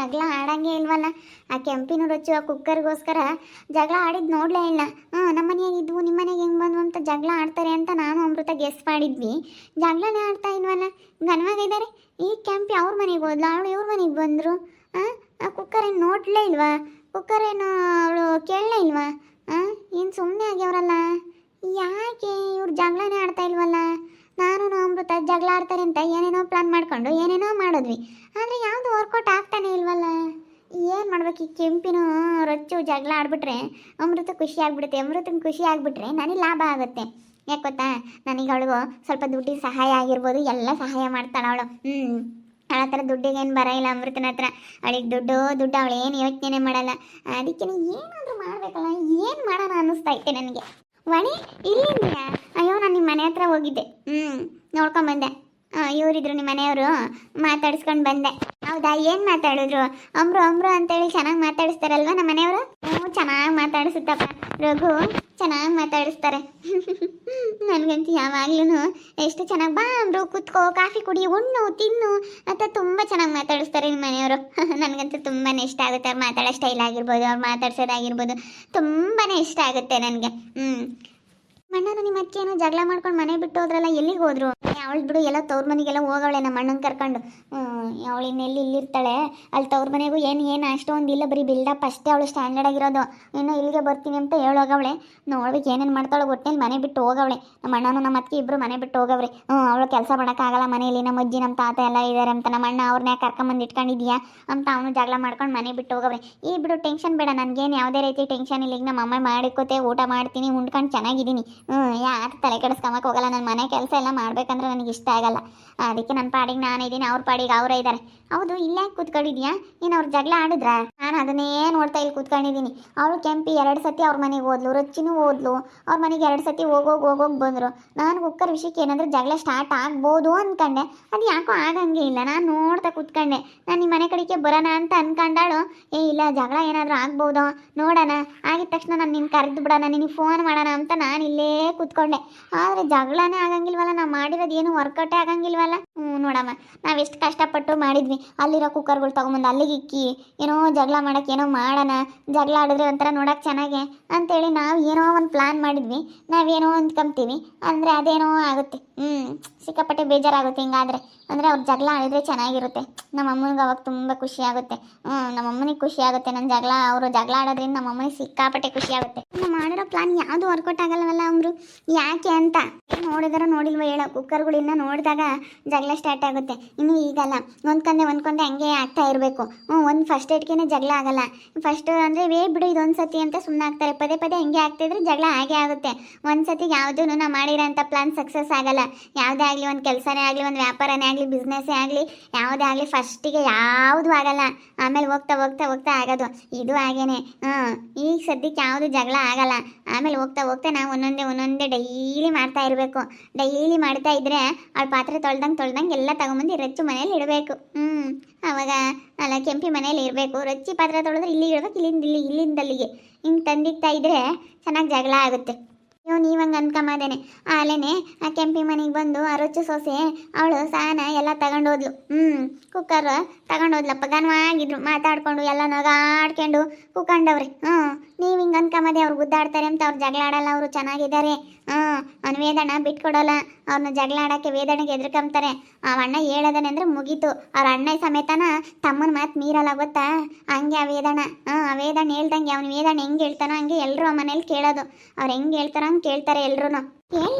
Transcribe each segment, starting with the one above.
ಜಗಳ ಆಡಂಗೆ ಇಲ್ವಲ್ಲ. ಆ ಕೆಂಪಿನ ರೊಚ್ಚು ಆ ಕುಕ್ಕರ್ಗೋಸ್ಕರ ಜಗಳ ಆಡಿದ್ದು ನೋಡಲೇ ಇಲ್ಲ. ನಮ್ಮ ಮನೆಯಾಗ ಇದ್ವು ನಿಮ್ಮ ಮನೆಗೆ ಹೆಂಗೆ ಬಂದ್ವು ಅಂತ ಜಗಳ ಆಡ್ತಾರೆ ಅಂತ ನಾನು ಅಮೃತ ಗೆಸ್ ಮಾಡಿದ್ವಿ. ಜಗಳನೇ ಆಡ್ತಾ ಇಲ್ವಲ್ಲ, ಘನವಾಗಿದ್ದಾರೆ. ಈ ಕೆಂಪಿ ಅವ್ರ ಮನೆಗೆ ಹೋದ್ಲು, ಅವಳು ಇವ್ರ ಮನೆಗೆ ಬಂದರು. ಆ ಕುಕ್ಕರ್ ಏನು ನೋಡಲೇ ಇಲ್ವಾ? ಕುಕ್ಕರ್ ಏನು ಅವಳು ಕೇಳಲೇ ಇಲ್ವಾ? ಏನು ಸುಮ್ಮನೆ ಆಗ್ಯವ್ರಲ್ಲ, ಯಾಕೆ ಇವ್ರು ಜಗಳನೇ ಆಡ್ತಾ ಇಲ್ವಲ್ಲ? ನಾನು ಅಮೃತ ಜಗಳ ಆಡ್ತಾರೆ ಅಂತ ಏನೇನೋ ಪ್ಲಾನ್ ಮಾಡ್ಕೊಂಡು ಏನೇನೋ ಮಾಡಿದ್ವಿ, ಆದರೆ ಯಾವುದು ವರ್ಕೌಟ್ ಆಗ್ತಾನೆ ಇಲ್ವಲ್ಲ. ಏನು ಮಾಡ್ಬೇಕು? ಈ ಕೆಂಪಿನ ರೊಚ್ಚು ಜಗಳ ಆಡ್ಬಿಟ್ರೆ ಅಮೃತ ಖುಷಿ ಆಗ್ಬಿಡುತ್ತೆ. ಅಮೃತನ ಖುಷಿ ಆಗಿಬಿಟ್ರೆ ನನಗೆ ಲಾಭ ಆಗುತ್ತೆ. ಯಾಕೆ ಗೊತ್ತಾ, ನನಗೆ ಅವಳಿಗೂ ಸ್ವಲ್ಪ ದುಡ್ಡಿನ ಸಹಾಯ ಆಗಿರ್ಬೋದು, ಎಲ್ಲ ಸಹಾಯ ಮಾಡ್ತಾಳೆ ಅವಳು. ಅವಳ ಹತ್ರ ದುಡ್ಡಿಗೇನು ಬರ ಇಲ್ಲ ಅಮೃತನ ಹತ್ರ. ಅವಳಿಗೆ ದುಡ್ಡು ಅವಳು ಏನು ಯೋಚನೆ ಮಾಡಲ್ಲ. ಅದಕ್ಕೆ ಏನಾದರೂ ಮಾಡಬೇಕಲ್ಲ, ಏನು ಮಾಡೋಣ ಅನ್ನಿಸ್ತೈತೆ ನನಗೆ. ವಾಣಿ ಇಲ್ಲಿಂದೆಯಾ? ಅಯ್ಯೋ ನಾನು ನಿಮ್ಮ ಮನೆ ಹತ್ರ ಹೋಗಿದ್ದೆ, ನೋಡ್ಕೊಂಬಂದೆ. ಇವರಿದ್ರು ನಿಮ್ಮ ಮನೆಯವರು, ಮಾತಾಡಿಸ್ಕೊಂಡು ಬಂದೆ. ಹೌದಾ? ಏನು ಮಾತಾಡಿದ್ರು? ಅಮ್ರು ಅಂತೇಳಿ ಚೆನ್ನಾಗಿ ಮಾತಾಡಿಸ್ತಾರಲ್ವ ನಮ್ಮ ಮನೆಯವರು? ಚೆನ್ನಾಗಿ ಮಾತಾಡಿಸುತ್ತಪ್ಪ ರಘು, ಚೆನ್ನಾಗಿ ಮಾತಾಡಿಸ್ತಾರೆ. ನನಗಂತೂ ಯಾವಾಗ್ಲೂ ಎಷ್ಟು ಚೆನ್ನಾಗಿ ಬಾ ಅಮ್ರು, ಕುತ್ಕೋ, ಕಾಫಿ ಕುಡಿ, ಉಣ್ಣು, ತಿನ್ನು ಅಂತ ತುಂಬ ಚೆನ್ನಾಗಿ ಮಾತಾಡಿಸ್ತಾರೆ ನಿಮ್ಮ ಮನೆಯವರು. ನನಗಂತೂ ತುಂಬಾ ಇಷ್ಟ ಆಗುತ್ತೆ. ಅವ್ರು ಮಾತಾಡೋ ಸ್ಟೈಲ್ ಆಗಿರ್ಬೋದು, ಅವ್ರು ಮಾತಾಡ್ಸೋದಾಗಿರ್ಬೋದು, ತುಂಬಾ ಇಷ್ಟ ಆಗುತ್ತೆ ನನಗೆ. ಮಣ್ಣನು ನಿಮ್ಮ ಅಕ್ಕೆ ಏನೋ ಜಗಳ ಮಾಡ್ಕೊಂಡು ಮನೆ ಬಿಟ್ಟು ಹೋದ್ರಲ್ಲ, ಎಲ್ಲಿಗೆ ಹೋದ್ರು? ಅವಳು ಬಿಡು, ಎಲ್ಲ ತವ್ರ ಮನೆಗೆಲ್ಲ ಹೋಗವಳೆ ನಮ್ಮ ಅಣ್ಣನ ಕರ್ಕೊಂಡು. ಅವಳು ಇನ್ನೆಲ್ಲಿ ಇಲ್ಲಿರ್ತಾಳೆ, ಅಲ್ಲಿ ತವ್ರ ಮನೆಗೂ ಏನು ಅಷ್ಟೊಂದು ಇಲ್ಲ, ಬರೀ ಬಿಲ್ಡಪ್ ಅಷ್ಟೇ. ಅವಳು ಸ್ಟ್ಯಾಂಡರ್ಡ್ ಆಗಿರೋದು. ಇನ್ನು ಇಲ್ಲಿಗೆ ಬರ್ತೀನಿ ಅಂತ ಹೇಳೋಗವಳೆ. ನೋಡ್ಬೇಕು ಏನೇನು ಮಾಡ್ತಾಳೆ. ಒಟ್ಟಿನಲ್ಲಿ ಮನೆ ಬಿಟ್ಟು ಹೋಗವಳೆ. ನಮ್ಮ ಅಣ್ಣನು ನಮ್ಮ ಅತ್ತಿಗೆ ಇಬ್ಬರು ಮನೆ ಬಿಟ್ಟು ಹೋಗವ್ರೆ. ಅವಳು ಕೆಲಸ ಮಾಡೋಕ್ಕಾಗಲ್ಲ ಮನೆಯಲ್ಲಿ, ನಮ್ಮ ಅಜ್ಜಿ ನಮ್ಮ ತಾತ ಎಲ್ಲ ಇದ್ದಾರೆ ಅಂತ ನಮ್ಮ ಅಣ್ಣ ಅವ್ರನ್ನ ಕರ್ಕೊಂಬಂದು ಇಟ್ಕೊಂಡಿದ್ಯಾ ಅಂತ ಅವನು ಜಗಳ ಮಾಡ್ಕೊಂಡು ಮನೆ ಬಿಟ್ಟು ಹೋಗವ್ರೆ. ಈ ಬಿಡು, ಟೆನ್ಷನ್ ಬೇಡ, ನನಗೇನು ಯಾವುದೇ ರೀತಿ ಟೆನ್ಷನ್ ಇಲ್ಲ. ಈಗ ನಮ್ಮ ಅಮ್ಮ ಮಾಡಿಕೋತೆ, ಊಟ ಮಾಡ್ತೀನಿ, ಉಂಡ್ಕೊಂಡು ಚೆನ್ನಾಗಿದ್ದೀನಿ. ಯಾರು ತಲೆ ಕೆಡಿಸ್ಕೊಂಬಕ್ಕೆ ಹೋಗಲ್ಲ. ನನ್ನ ಮನೆ ಕೆಲಸ ಎಲ್ಲ ಮಾಡ್ಬೇಕಂದ್ರೆ ನನಗೆ ಇಷ್ಟ ಆಗಲ್ಲ. ಅದಕ್ಕೆ ನನ್ನ ಪಾಡಿಗೆ ನಾನು ಇದ್ದೀನಿ, ಅವ್ರ ಪಾಡಿಗೆ ಅವರೇ ಇದ್ದಾರೆ. ಹೌದು, ಇಲ್ಲೇ ಕೂತ್ಕೊಂಡಿದ್ಯಾ? ನೀನು ಅವ್ರು ಜಗಳ ಆಡಿದ್ರ? ನಾನು ಅದನ್ನೇ ನೋಡ್ತಾ ಇಲ್ಲಿ ಕೂತ್ಕೊಂಡಿದ್ದೀನಿ. ಅವಳು ಕೆಂಪಿ 2 ಸತಿ ಅವ್ರ ಮನೆಗೆ ಹೋದ್ಲು, ರೊಚ್ಚಿನೂ ಹೋದ್ಲು. ಅವ್ರ ಮನೆಗೆ 2 ಸತಿ ಹೋಗೋಗಿ ಬಂದರು. ನಾನು ಕುಕ್ಕರ್ ವಿಷಯಕ್ಕೆ ಏನಾದರೂ ಜಗಳ ಸ್ಟಾರ್ಟ್ ಆಗ್ಬೋದು ಅಂದ್ಕೊಂಡೆ. ಅದು ಯಾಕೋ ಆಗಂಗೆ ಇಲ್ಲ. ನಾನು ನೋಡ್ತಾ ಕೂತ್ಕೊಂಡೆ. ನಾನು ನಿಮ್ಮ ಮನೆ ಕಡೆಗೆ ಬರೋಣ ಅಂತ ಅಂದ್ಕೊಂಡಾಳು. ಇಲ್ಲ, ಜಗಳ ಏನಾದರೂ ಆಗ್ಬೋದು, ನೋಡೋಣ. ಆಗಿದ ತಕ್ಷಣ ನಾನು ನಿನ್ನ ಕರೆದು ಬಿಡೋಣ, ನಿನಗೆ ಫೋನ್ ಮಾಡೋಣ ಅಂತ ನಾನು ಇಲ್ಲೇ ಕೂತ್ಕೊಂಡೆ. ಆದರೆ ಜಗಳನೇ ಆಗಂಗಿಲ್ವಲ್ಲ, ನಾವು ಮಾಡಿರೋದು ಏನು ವರ್ಕೌಟೇ ಆಗಂಗಿಲ್ವಲ್ಲ. ನೋಡಮ್ಮ, ನಾವೆಷ್ಟು ಕಷ್ಟಪಟ್ಟು ಮಾಡಿದ್ವಿ. ಅಲ್ಲಿರೋ ಕುಕ್ಕರ್ಗಳು ತೊಗೊಂಬಂದು ಅಲ್ಲಿಗೆ ಇಕ್ಕಿ ಏನೋ ಜಗಳ ಮಾಡೋಕ್ಕೆ ಏನೋ ಮಾಡೋಣ, ಜಗಳ ಆಡಿದ್ರೆ ಒಂಥರ ನೋಡೋಕೆ ಚೆನ್ನಾಗೆ ಅಂತೇಳಿ ನಾವು ಏನೋ ಒಂದು ಪ್ಲ್ಯಾನ್ ಮಾಡಿದ್ವಿ. ನಾವೇನೋ ಅಂದ್ಕೊಂತೀವಿ, ಅಂದರೆ ಅದೇನೋ ಆಗುತ್ತೆ. ಸಿಕ್ಕಾಪಟ್ಟೆ ಬೇಜಾರಾಗುತ್ತೆ ಹಿಂಗಾದರೆ. ಅಂದರೆ ಅವ್ರು ಜಗಳ ಆಡಿದ್ರೆ ಚೆನ್ನಾಗಿರುತ್ತೆ. ನಮ್ಮ ಅಮ್ಮನಿಗೆ ಅವಾಗ ತುಂಬ ಖುಷಿ ಆಗುತ್ತೆ. ನಮ್ಮ ಅಮ್ಮನಿಗೆ ಖುಷಿ ಆಗುತ್ತೆ ನನ್ನ ಜಗಳ, ಅವರು ಜಗಳ ಆಡೋದ್ರಿಂದ ನಮ್ಮ ಅಮ್ಮನಿಗೆ ಸಿಕ್ಕಾಪಟ್ಟೆ ಖುಷಿ ಆಗುತ್ತೆ. ನಾವು ಮಾಡಿರೋ ಪ್ಲಾನ್ ಯಾವುದು ವರ್ಕೌಟ್ ಆಗಲ್ಲವಲ್ಲ ಅವರು, ಯಾಕೆ ಅಂತ ನೋಡಿದಾರೋ ನೋಡಿಲ್ವ ಹೇಳೋ. ಕುಕ್ಕರ್ಗಳಿಂದ ನೋಡಿದಾಗ ಜಗಳ ಸ್ಟಾರ್ಟ್ ಆಗುತ್ತೆ. ಇನ್ನು ಈಗಲ್ಲ, ಒಂದ್ಕೊಂಡೆ ಹಂಗೆ ಆಗ್ತಾ ಇರಬೇಕು. ಒಂದು ಫಸ್ಟ್ ಏಟ್ಗೆ ಜಗಳ ಆಗಲ್ಲ. ಫಸ್ಟ್ ಅಂದರೆ ಬಿಡು ಇದೊಂದು ಸತಿ ಅಂತ ಸುಮ್ಮನೆ ಆಗ್ತಾರೆ. ಪದೇ ಹಂಗೆ ಆಗ್ತಿದ್ರೆ ಜಗಳ ಹಾಗೆ ಆಗುತ್ತೆ. ಒಂದು ಸತಿ ಯಾವುದೂ ನಾವು ಮಾಡಿರೋಂಥ ಪ್ಲಾನ್ ಸಕ್ಸಸ್ ಆಗಲ್ಲ. ಯಾವುದೇ ಆಗಲಿ, ಒಂದು ಕೆಲಸನೇ ಆಗಲಿ, ಒಂದು ವ್ಯಾಪಾರನೇ ಆಗಲಿ, ಬಿಸ್ನೆಸ್ಸೇ ಆಗಲಿ, ಯಾವುದೇ ಆಗಲಿ ಫಸ್ಟಿಗೆ ಯಾವುದೂ ಆಗಲ್ಲ. ಆಮೇಲೆ ಹೋಗ್ತಾ ಆಗೋದು. ಇದು ಹಾಗೇನೆ. ಈಗ ಸದ್ಯಕ್ಕೆ ಯಾವುದು ಜಗಳ ಆಗಲ್ಲ. ಆಮೇಲೆ ಹೋಗ್ತಾ ನಾವು ಒಂದೊಂದೇ ಡೈಲಿ ಮಾಡ್ತಾ ಇರಬೇಕು. ಡೈಲಿ ಮಾಡ್ತಾ ಇದ್ರೆ ಅವ್ಳ ಪಾತ್ರೆ ತೊಳ್ದಂಗೆ ಎಲ್ಲ ತಗೊಂಬಂದು ರಚ್ಚು ಮನೇಲಿ ಇಡಬೇಕು. ಆವಾಗ ಅಲ್ಲ, ಕೆಂಪಿ ಮನೇಲಿ ಇರಬೇಕು. ರಚ್ಚಿ ಪಾತ್ರೆ ತೊಳೆದ್ರೆ ಇಲ್ಲಿಗೆ ಇಡ್ಬೇಕು, ಇಲ್ಲಿಂದ ಅಲ್ಲಿಗೆ ಹಿಂಗೆ ತಂದಿಕ್ತಾ ಇದ್ರೆ ಚೆನ್ನಾಗಿ ಜಗಳ ಆಗುತ್ತೆ. ನೀವು ಹಂಗೆ ಅನ್ಕೊಂಬದೇನೆ. ಅಲ್ಲೇನೆ ಆ ಕೆಂಪಿ ಮನೆಗೆ ಬಂದು ಆ ರೊಚ್ಚು ಸೊಸೆ ಅವಳು ಸಾನ ಎಲ್ಲ ತಗೊಂಡೋದ್ಲು. ಕುಕ್ಕರ್ ತಗೊಂಡೋದ್ಲಪ್ಪ. ಘನವಾಗಿದ್ರು, ಮಾತಾಡ್ಕೊಂಡು ಎಲ್ಲ ನಗಾಡ್ಕೊಂಡು ಕೂತ್ಕೊಂಡವ್ರೆ. ನೀವು ಹಿಂಗೆ ಅನ್ಕೊಂಬದೆ ಅವ್ರು ಗುದ್ದಾಡ್ತಾರೆ ಅಂತ. ಅವ್ರು ಜಗಳ ಆಡಲ್ಲ, ಅವರು ಚೆನ್ನಾಗಿದ್ದಾರೆ. ಅವ್ನು ವೇದಣ್ಣ ಬಿಟ್ಕೊಡೋಲ್ಲ. ಅವ್ರನ್ನ ಜಗಳ ಆಡೋಕ್ಕೆ ವೇದಣ್ಣಗೆ ಎದ್ರಕೊಂತಾರೆ. ಆ ಅಣ್ಣ ಹೇಳೋದನೆ ಅಂದರೆ ಮುಗೀತು. ಅವ್ರ ಅಣ್ಣ ಸಮೇತನ ತಮ್ಮನ ಮಾತು ಮೀರಲ್ಲ, ಗೊತ್ತಾ? ಹಂಗೆ ಆ ವೇದಣ್ಣ ಹೇಳ್ದಂಗೆ, ಅವ್ನು ವೇದಣ್ಣ ಹೆಂಗೆ ಹೇಳ್ತಾನೋ ಹಂಗೆ ಎಲ್ಲರೂ ಆ ಮನೇಲಿ ಕೇಳೋದು. ಅವ್ರು ಹೆಂಗೆ ಹೇಳ್ತಾರೋ ಹಂಗೆ ಕೇಳ್ತಾರೆ ಎಲ್ರೂ.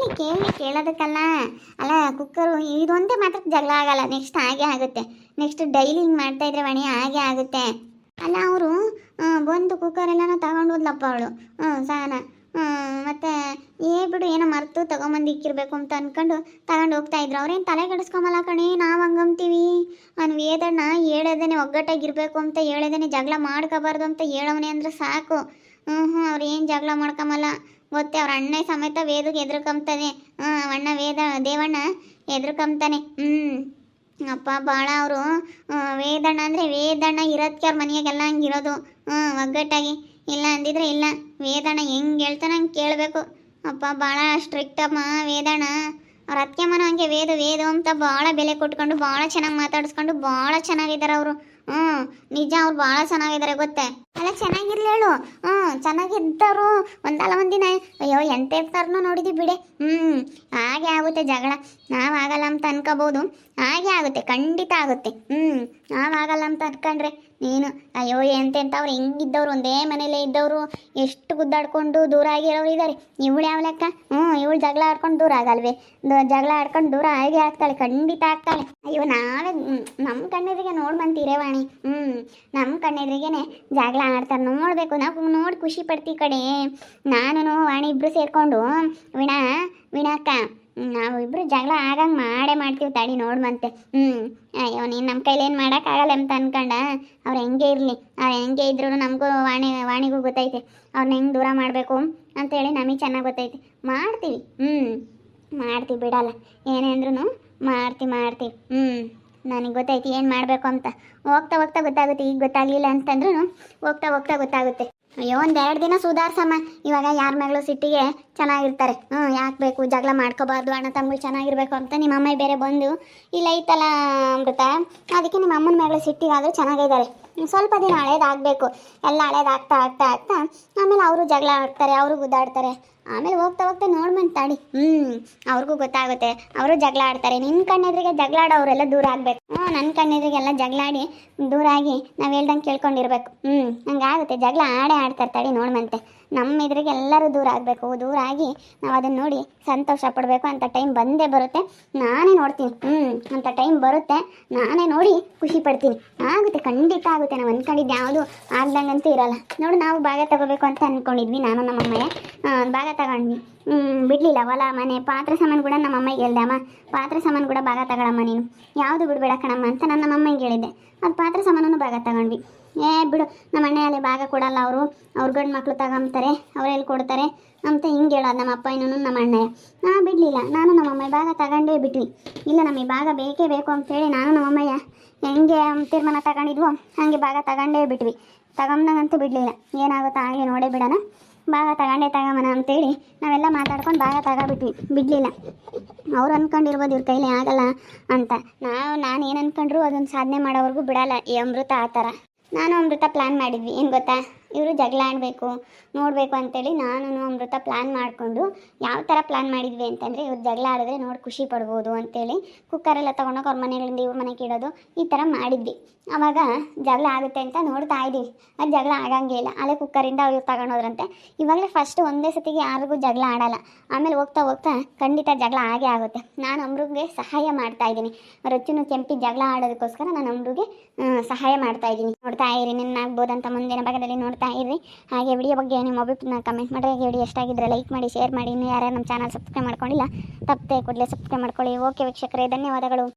ಕೇಳೋದಕ್ಕಲ್ಲ. ಅಲ್ಲ, ಕುಕ್ಕರು ಇದೊಂದೇ ಮಾತ್ರ ಜಗಳ ಆಗಲ್ಲ. ನೆಕ್ಸ್ಟ್ ಹಾಗೆ ಆಗುತ್ತೆ. ನೆಕ್ಸ್ಟ್ ಡೈಲಿ ಹಿಂಗೆ ಮಾಡ್ತಾಯಿದ್ರೆ ವಾಣಿ ಹಾಗೆ ಆಗುತ್ತೆ. ಅಲ್ಲ, ಅವರು ಬಂದು ಕುಕ್ಕರೆಲ್ಲನೂ ತಗೊಂಡು ಹೋದ್ಲಪ್ಪ ಅವಳು ಸಾನ. ಮತ್ತು ಬಿಡು, ಏನೋ ಮರೆತು ತೊಗೊಂಬಂದು ಇಕ್ಕಿರ್ಬೇಕು ಅಂತ ಅಂದ್ಕೊಂಡು ತಗೊಂಡು ಹೋಗ್ತಾಯಿದ್ರು. ಅವ್ರೇನು ತಲೆ ಕೆಡಿಸ್ಕೊಂಬಲ್ಲ ಕಣೆ, ನಾವು ಹಂಗಂತೀವಿ. ಅವ್ನು ವೇದಣ್ಣ ಹೇಳೋದೇನೆ ಒಗ್ಗಟ್ಟಾಗಿರ್ಬೇಕು ಅಂತ, ಹೇಳೋದೇನೆ ಜಗಳ ಮಾಡ್ಕೋಬಾರ್ದು ಅಂತ ಹೇಳೋವನೇ ಅಂದರೆ ಸಾಕು. ಅವ್ರು ಏನು ಜಗಳ ಮಾಡ್ಕೊಂಬಲ್ಲ ಗೊತ್ತೇ. ಅವ್ರ ಅಣ್ಣ ಸಮೇತ ವೇದಕ್ಕೆ ಎದ್ರಕೊಂತಾನೆ. ಅಣ್ಣ ದೇವಣ್ಣ ಎದ್ರಕೊಂತಾನೆ. ಅಪ್ಪ ಭಾಳ ಅವರು ವೇದಣ್ಣ ಅಂದರೆ ವೇದಣ್ಣ ಇರೋದಕ್ಕೆ ಅವ್ರ ಮನೆಯಾಗೆಲ್ಲ ಹಂಗಿರೋದು. ಒಗ್ಗಟ್ಟಾಗಿ ಇಲ್ಲ ಅಂದಿದ್ರೆ ಇಲ್ಲ. ವೇದಣ್ಣ ಹೆಂಗೆ ಹೇಳ್ತಾನೆ ಹಂಗೆ ಕೇಳಬೇಕು. ಅಪ್ಪ ಭಾಳ ಸ್ಟ್ರಿಕ್ಟ್ ಅಮ್ಮ ವೇದಣ್ಣ. ಅವ್ರ ಅತ್ತಿಗೆಮ್ಮನ ಹಂಗೆ ವೇದು ಅಂತ ಭಾಳ ಬೆಲೆ ಕೊಟ್ಕೊಂಡು ಭಾಳ ಚೆನ್ನಾಗಿ ಮಾತಾಡಿಸ್ಕೊಂಡು ಭಾಳ ಚೆನ್ನಾಗಿದ್ದಾರೆ ಅವರು. ಹ್ಞೂ ನಿಜ ಅವ್ರು ಭಾಳ ಚೆನ್ನಾಗಿದ್ದಾರೆ ಗೊತ್ತೇ. ಅಲ್ಲ ಚೆನ್ನಾಗಿರ್ಲಿ ಹೇಳು. ಚೆನ್ನಾಗಿದ್ದವರು ಒಂದಲ್ಲ ಒಂದಿನ ಅಯ್ಯೋ ಎಂತ ಇರ್ತಾರನೋ ನೋಡಿದ್ವಿ ಬಿಡೆ. ಹಾಗೆ ಆಗುತ್ತೆ ಜಗಳ. ನಾವಾಗಲ್ಲ ಅಂತ ಅನ್ಕೋಬೋದು, ಹಾಗೆ ಆಗುತ್ತೆ, ಖಂಡಿತ ಆಗುತ್ತೆ. ನಾವಾಗಲ್ಲ ಅಂತ ಅನ್ಕೊಂಡ್ರೆ ನೀನು ಅಯ್ಯೋ ಎಂತೆಂಥವ್ರು ಹೆಂಗಿದ್ದವ್ರು, ಒಂದೇ ಮನೇಲೇ ಇದ್ದವರು ಎಷ್ಟು ಗುದ್ದಾಡ್ಕೊಂಡು ದೂರ ಆಗಿರೋರು ಇದ್ದಾರೆ. ಇವಳು ಯಾವ ಲೆಕ್ಕ? ಇವಳು ಜಗಳ ಆಡ್ಕೊಂಡು ದೂರ ಆಗಲ್ವೇ? ಜಗಳ ಆಡ್ಕೊಂಡು ದೂರ ಹಾಗೆ ಆಗ್ತಾಳೆ, ಖಂಡಿತ ಆಗ್ತಾಳೆ. ಅಯ್ಯೋ ನಾವೇ ನಮ್ಮ ಕಣ್ಣೆದ್ರಿಗೆ ನೋಡ್ಬಂತೀರೇ ವಾಣಿ. ನಮ್ಮ ಕಣ್ಣೆದ್ರಿಗೇನೆ ಜಗಳ ಆಡ್ತಾರೆ ನೋಡಬೇಕು, ನಾವು ನೋಡಿ ಖುಷಿ ಪಡ್ತೀವಿ ಕಡೆ. ನಾನು ವಾಣಿ ಇಬ್ಬರು ಸೇರಿಕೊಂಡು ವಿಣಾಕ್ಕ ನಾವು ಇಬ್ಬರು ಜಗಳ ಆಗಂಗೆ ಮಾಡ್ತೀವಿ ತಡಿ ನೋಡ್ಬಂತೆ. ಅಯ್ಯೋ ನೀನು ನಮ್ಮ ಕೈಲಿ ಏನು ಮಾಡೋಕ್ಕಾಗಲ್ಲ ಅಂತ ಅನ್ಕೊಂಡ. ಅವ್ರು ಹೆಂಗೆ ಇರಲಿ, ಅವ್ರು ಹೆಂಗೆ ಇದ್ರೂ ನಮಗೂ ವಾಣಿಗೂ ಗೊತ್ತೈತೆ ಅವ್ರನ್ನ ಹೆಂಗೆ ದೂರ ಮಾಡಬೇಕು ಅಂತೇಳಿ ನಮಗೆ ಚೆನ್ನಾಗಿ ಗೊತ್ತೈತೆ. ಮಾಡ್ತೀವಿ ಬಿಡಲ್ಲ, ಏನೇ ಅಂದ್ರೂ ಮಾಡ್ತೀವಿ. ನನಗೆ ಗೊತ್ತೈತಿ ಏನು ಮಾಡಬೇಕು ಅಂತ. ಹೋಗ್ತಾ ಗೊತ್ತಾಗುತ್ತೆ. ಈಗ ಗೊತ್ತಾಗಲಿಲ್ಲ ಅಂತಂದ್ರೂ ಹೋಗ್ತಾ ಗೊತ್ತಾಗುತ್ತೆ. ಅಯ್ಯೋ ಒಂದೆರಡು ದಿನ ಸುಧಾರ್ಸಮ್ಮ. ಇವಾಗ ಯಾರ ಮಗಳು ಸಿಟ್ಟಿಗೆ ಚೆನ್ನಾಗಿರ್ತಾರೆ. ಯಾಕೆ ಬೇಕು ಜಗಳ ಮಾಡ್ಕೋಬಾರ್ದು, ಅಣ್ಣ ತಮ್ಮಗಳು ಚೆನ್ನಾಗಿರ್ಬೇಕು ಅಂತ ನಿಮ್ಮ ಅಮ್ಮ ಬೇರೆ ಬಂದು ಇಲ್ಲ ಐತಲ್ಲ ಅಮೃತ, ಅದಕ್ಕೆ ನಿಮ್ಮ ಅಮ್ಮನ ಮಗಳು ಸಿಟ್ಟಿಗಾದರೂ ಚೆನ್ನಾಗಿದ್ದಾರೆ. ಸ್ವಲ್ಪ ದಿನ ಹಳೇದಾಗಬೇಕು, ಎಲ್ಲ ಹಳೇದಾಗ್ತಾ ಆಮೇಲೆ ಅವರು ಜಗಳ ಆಡ್ತಾರೆ, ಅವರು ಗುದ್ದಾಡ್ತಾರೆ. ಆಮೇಲೆ ಹೋಗ್ತಾ ನೋಡ್ಮಂತಾಡಿ. ಅವ್ರಿಗೂ ಗೊತ್ತಾಗುತ್ತೆ, ಅವರು ಜಗಳ ಆಡ್ತಾರೆ. ನಿನ್ನ ಕಣ್ಣೆದ್ರಿಗೆ ಜಗಳ ಆಡೋರೆಲ್ಲ ದೂರ ಆಗಬೇಕು. ನನ್ನ ಕಣ್ಣೆದ್ರಿಗೆಲ್ಲ ಜಗಳ ಆಡಿ ದೂರ ಆಗಿ ನಾವು ಹೇಳ್ದಂಗೆ ಕೇಳ್ಕೊಂಡಿರ್ಬೇಕು. ಹಂಗಾಗುತ್ತೆ. ಜಗಳ ಆಡ್ತಾರೆ ತಡಿ ನೋಡ್ಮಂತೆ. ನಮ್ಮ ಎದುರಿಗೆ ಎಲ್ಲರೂ ದೂರ ಆಗಬೇಕು. ದೂರ ಆಗಿ ನಾವು ಅದನ್ನು ನೋಡಿ ಸಂತೋಷ ಪಡಬೇಕು ಅಂತ ಟೈಮ್ ಬಂದೇ ಬರುತ್ತೆ. ನಾನೇ ನೋಡ್ತೀನಿ. ಅಂತ ಟೈಮ್ ಬರುತ್ತೆ, ನಾನೇ ನೋಡಿ ಖುಷಿ ಪಡ್ತೀನಿ. ಆಗುತ್ತೆ, ಖಂಡಿತ ಆಗುತ್ತೆ. ನಾವು ಅಂದ್ಕೊಂಡಿದ್ದು ಯಾವುದು ಆಗ್ದಂಗಂತೂ ಇರಲ್ಲ ನೋಡು. ನಾವು ಭಾಗ ತಗೋಬೇಕು ಅಂತ ಅಂದ್ಕೊಂಡಿದ್ವಿ, ನಾನು ನಮ್ಮಮ್ಮಯ್ಯ ಭಾಗ ತಗೊಂಡ್ವಿ. ಬಿಡಲಿಲ್ಲ. ಹೊಲ ಮನೆ ಪಾತ್ರೆ ಸಾಮಾನು ಕೂಡ ನಮ್ಮ ಅಮ್ಮಗೆ ಹೇಳ್ದೆ, ಅಮ್ಮ ಪಾತ್ರೆ ಸಾಮಾನು ಕೂಡ ಭಾಗ ತಗೊಳಮ್ಮ ನೀನು, ಯಾವುದು ಬಿಡಬೇಡ ಕಣಮ್ಮ ಅಂತ ನಾನು ನಮ್ಮ ಅಮ್ಮಗೆ ಹೇಳಿದ್ದೆ. ಅದು ಪಾತ್ರೆ ಸಾಮಾನನ್ನು ಭಾಗ ತಗೊಂಡ್ವಿ. ಬಿಡು ನಮ್ಮ ಅಣ್ಣಲ್ಲಿ ಭಾಗ ಕೊಡಲ್ಲ, ಅವ್ರ ಗಂಡು ಮಕ್ಕಳು ತಗೊಂತಾರೆ, ಅವರೆಲ್ಲಿ ಕೊಡ್ತಾರೆ ಅಂತ ಹಿಂಗೆ ಹೇಳೋದು ನಮ್ಮ ಅಪ್ಪ ಇನ್ನೂ ನಮ್ಮ ಅಣ್ಣಯ್ಯ. ಬಿಡಲಿಲ್ಲ, ನಾನು ನಮ್ಮಮ್ಮ ಭಾಗ ತಗೊಂಡೇ ಬಿಟ್ವಿ. ಇಲ್ಲ ನಮಗೆ ಭಾಗ ಬೇಕೇ ಬೇಕು ಅಂತೇಳಿ ನಾನು ನಮ್ಮಮ್ಮಯ್ಯ ಹೆಂಗೆ ತೀರ್ಮಾನ ತಗೊಂಡಿದ್ವೋ ಹಾಗೆ ಭಾಗ ತಗೊಂಡೇ ಬಿಟ್ವಿ. ತಗೊಂಡಂಗಂತೂ ಬಿಡಲಿಲ್ಲ. ಏನಾಗುತ್ತೋ ಹಾಗೆ ನೋಡೇ ಬಿಡೋಣ, ಭಾಗ ತಗೊಂಬನ ಅಂತೇಳಿ ನಾವೆಲ್ಲ ಮಾತಾಡ್ಕೊಂಡು ಭಾಗ ತಗೊಬಿಟ್ವಿ. ಬಿಡಲಿಲ್ಲ. ಅವ್ರು ಅಂದ್ಕೊಂಡಿರ್ಬೋದು ಇವ್ರ ಕೈಲಿ ಆಗಲ್ಲ ಅಂತ. ನಾನು ಏನು ಅಂದ್ಕೊಂಡ್ರು ಅದನ್ನು ಸಾಧನೆ ಮಾಡೋವರೆಗೂ ಬಿಡಲ್ಲ. ಈ ಅಮೃತ ಆ ಥರ. ನಾನು ಅಮೃತ ಪ್ಲ್ಯಾನ್ ಮಾಡಿದ್ವಿ, ಏನು ಗೊತ್ತಾ, ಇವರು ಜಗಳ ಆಡಬೇಕು ನೋಡಬೇಕು ಅಂತೇಳಿ ನಾನು ಅಮೃತ ಪ್ಲ್ಯಾನ್ ಮಾಡಿಕೊಂಡು ಯಾವ ಥರ ಪ್ಲ್ಯಾನ್ ಮಾಡಿದ್ವಿ ಅಂತಂದರೆ, ಇವ್ರು ಜಗಳ ಆಡಿದ್ರೆ ನೋಡಿ ಖುಷಿ ಪಡ್ಬೋದು ಅಂತೇಳಿ ಕುಕ್ಕರೆಲ್ಲ ತೊಗೊಂಡೋಗಿ ಅವ್ರ ಮನೆಗಳಿಂದ ಇವ್ರ ಮನೆಗೆ ಇಡೋದು, ಈ ಥರ ಮಾಡಿದ್ವಿ. ಆವಾಗ ಜಗಳ ಆಗುತ್ತೆ ಅಂತ ನೋಡ್ತಾ ಇದ್ದೀವಿ. ಅದು ಜಗಳ ಆಗಂಗೆ ಇಲ್ಲ. ಅಲ್ಲೇ ಕುಕ್ಕರಿಂದ ಅವ್ರು ತಗೊಂಡೋದ್ರಂತೆ. ಇವಾಗಲೇ ಫಸ್ಟ್ ಒಂದೇ ಸತಿಗೆ ಯಾರಿಗೂ ಜಗಳ ಆಡಲ್ಲ. ಆಮೇಲೆ ಹೋಗ್ತಾ ಖಂಡಿತ ಜಗಳ ಆಗೇ ಆಗುತ್ತೆ. ನಾನು ಅಮ್ರಿಗೆ ಸಹಾಯ ಮಾಡ್ತಾಯಿದ್ದೀನಿ. ರೊಚ್ಚುನು ಕೆಂಪಿ ಜಗಳ ಆಡೋದಕ್ಕೋಸ್ಕರ ನಾನು ಅಮ್ರಿಗೆ ಸಹಾಯ ಮಾಡ್ತಾಯಿದ್ದೀನಿ. ನೋಡ್ತಾ ಇರಿ, ನಿನ್ನಾಗ್ಬೋದಂತ ಮುಂದಿನ ಭಾಗದಲ್ಲಿ ನೋಡ್ತಾ ಇರಿ. ಹಾಗೆ ವಿಡಿಯೋ ಬಗ್ಗೆ ನಿಮ್ಮ ಅಭಿಪ್ರಾಯ ಕಮೆಂಟ್ ಮಾಡಿ. ವಿಡಿಯೋ ಎಷ್ಟಾಗಿದ್ದರೆ ಲೈಕ್ ಮಾಡಿ, ಶೇರ್ ಮಾಡಿ. ಇನ್ನೂ ಯಾರು ನಮ್ಮ ಚಾನಲ್ ಸಬ್ಸ್ಕ್ರೈಬ್ ಮಾಡ್ಕೊಂಡಿಲ್ಲ ತಪ್ಪದೆ ಕೂಡಲೇ ಸಬ್ಸ್ಕ್ರೈಬ್ ಮಾಡ್ಕೊಳ್ಳಿ. ಓಕೆ ವೀಕ್ಷಕರೇ, ಧನ್ಯವಾದಗಳು.